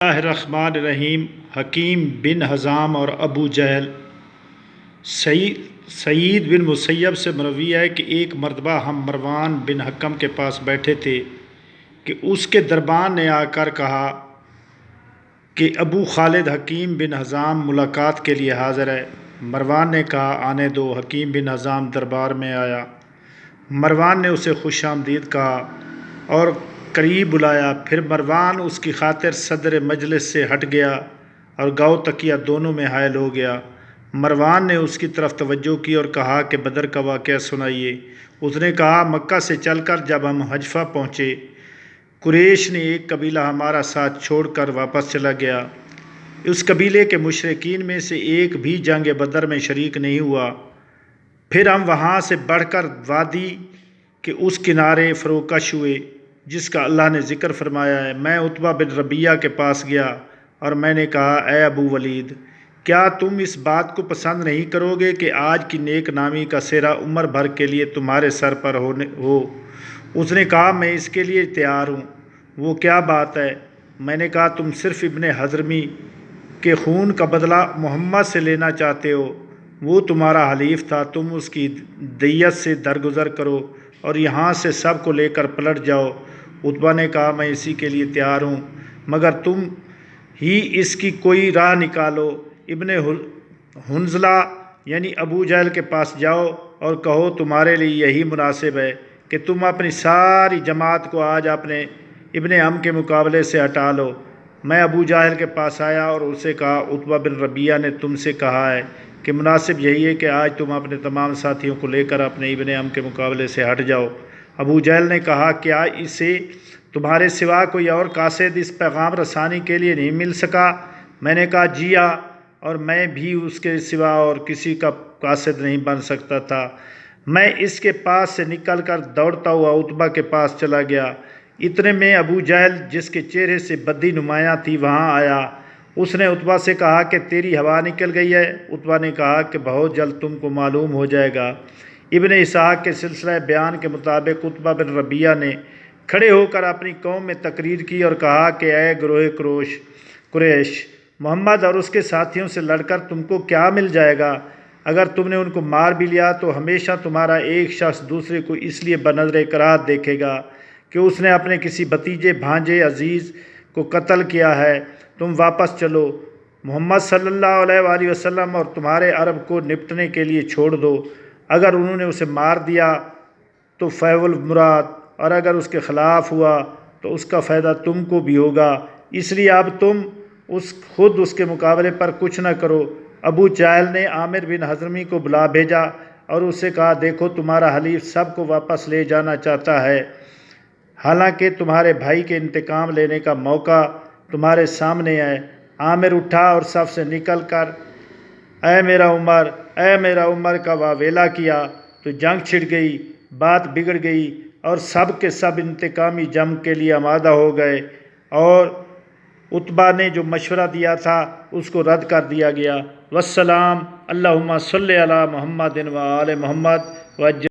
اللہ الرحمن الرحیم۔ حکیم بن حزام اور ابو جہل۔ سعید بن مسیب سے مروی ہے کہ ایک مرتبہ ہم مروان بن حکم کے پاس بیٹھے تھے کہ اس کے دربان نے آ کر کہا کہ ابو خالد حکیم بن حزام ملاقات کے لیے حاضر ہے۔ مروان نے کہا آنے دو۔ حکیم بن حزام دربار میں آیا۔ مروان نے اسے خوش آمدید کہا اور قریب بلایا۔ پھر مروان اس کی خاطر صدر مجلس سے ہٹ گیا اور گاؤ تکیہ دونوں میں حائل ہو گیا۔ مروان نے اس کی طرف توجہ کی اور کہا کہ بدر کا واقعہ سنائیے۔ اس نے کہا مکہ سے چل کر جب ہم حجفہ پہنچے، قریش نے ایک قبیلہ ہمارا ساتھ چھوڑ کر واپس چلا گیا۔ اس قبیلے کے مشرکین میں سے ایک بھی جنگ بدر میں شریک نہیں ہوا۔ پھر ہم وہاں سے بڑھ کر وادی کے اس کنارے فروکش ہوئے جس کا اللہ نے ذکر فرمایا ہے۔ میں عتبہ بن ربیعہ کے پاس گیا اور میں نے کہا اے ابو ولید، کیا تم اس بات کو پسند نہیں کرو گے کہ آج کی نیک نامی کا سہرا عمر بھر کے لیے تمہارے سر پر ہو؟ اس نے کہا میں اس کے لیے تیار ہوں۔ وہ کیا بات ہے؟ میں نے کہا تم صرف ابن حضرمی کے خون کا بدلہ محمد سے لینا چاہتے ہو۔ وہ تمہارا حلیف تھا، تم اس کی دیت سے درگزر کرو اور یہاں سے سب کو لے کر پلٹ جاؤ۔ عتبہ نے کہا میں اسی کے لیے تیار ہوں، مگر تم ہی اس کی کوئی راہ نکالو۔ ابن حنظلہ یعنی ابو جہل کے پاس جاؤ اور کہو تمہارے لیے یہی مناسب ہے کہ تم اپنی ساری جماعت کو آج اپنے ابن عم کے مقابلے سے ہٹا لو۔ میں ابو جہل کے پاس آیا اور اسے کہا عتبہ بن ربیعہ نے تم سے کہا ہے کہ مناسب یہی ہے کہ آج تم اپنے تمام ساتھیوں کو لے کر اپنے ابن عم کے مقابلے سے ہٹ جاؤ۔ ابو جہل نے کہا کیا اسے تمہارے سوا کوئی اور قاصد اس پیغام رسانی کے لیے نہیں مل سکا؟ میں نے کہا جی ہاں، اور میں بھی اس کے سوا اور کسی کا قاصد نہیں بن سکتا تھا۔ میں اس کے پاس سے نکل کر دوڑتا ہوا عتبہ کے پاس چلا گیا۔ اتنے میں ابو جہل جس کے چہرے سے بدی نمایاں تھی وہاں آیا۔ اس نے عتبہ سے کہا کہ تیری ہوا نکل گئی ہے۔ عتبہ نے کہا کہ بہت جلد تم کو معلوم ہو جائے گا۔ ابن اسحاق کے سلسلہ بیان کے مطابق عتبہ بن ربیعہ نے کھڑے ہو کر اپنی قوم میں تقریر کی اور کہا کہ اے گروہ قریش، محمد اور اس کے ساتھیوں سے لڑ کر تم کو کیا مل جائے گا؟ اگر تم نے ان کو مار بھی لیا تو ہمیشہ تمہارا ایک شخص دوسرے کو اس لیے بنظر کراہت دیکھے گا کہ اس نے اپنے کسی بھتیجے بھانجے عزیز کو قتل کیا ہے۔ تم واپس چلو، محمد صلی اللہ علیہ وآلہ وسلم اور تمہارے عرب کو نپٹنے کے لیے چھوڑ دو۔ اگر انہوں نے اسے مار دیا تو فیض المراد، اور اگر اس کے خلاف ہوا تو اس کا فائدہ تم کو بھی ہوگا۔ اس لیے اب تم خود اس کے مقابلے پر کچھ نہ کرو۔ ابو جہل نے عامر بن حضرمی کو بلا بھیجا اور اس سے کہا دیکھو تمہارا حلیف سب کو واپس لے جانا چاہتا ہے، حالانکہ تمہارے بھائی کے انتقام لینے کا موقع تمہارے سامنے ہے۔ عامر اٹھا اور صف سے نکل کر اے میرا عمر، اے میرا عمر کا واویلا کیا تو جنگ چھڑ گئی، بات بگڑ گئی اور سب کے سب انتقامی جنگ کے لیے آمادہ ہو گئے، اور عتبہ نے جو مشورہ دیا تھا اس کو رد کر دیا گیا۔ والسلام، اللہم صلی علی محمد و آل محمد۔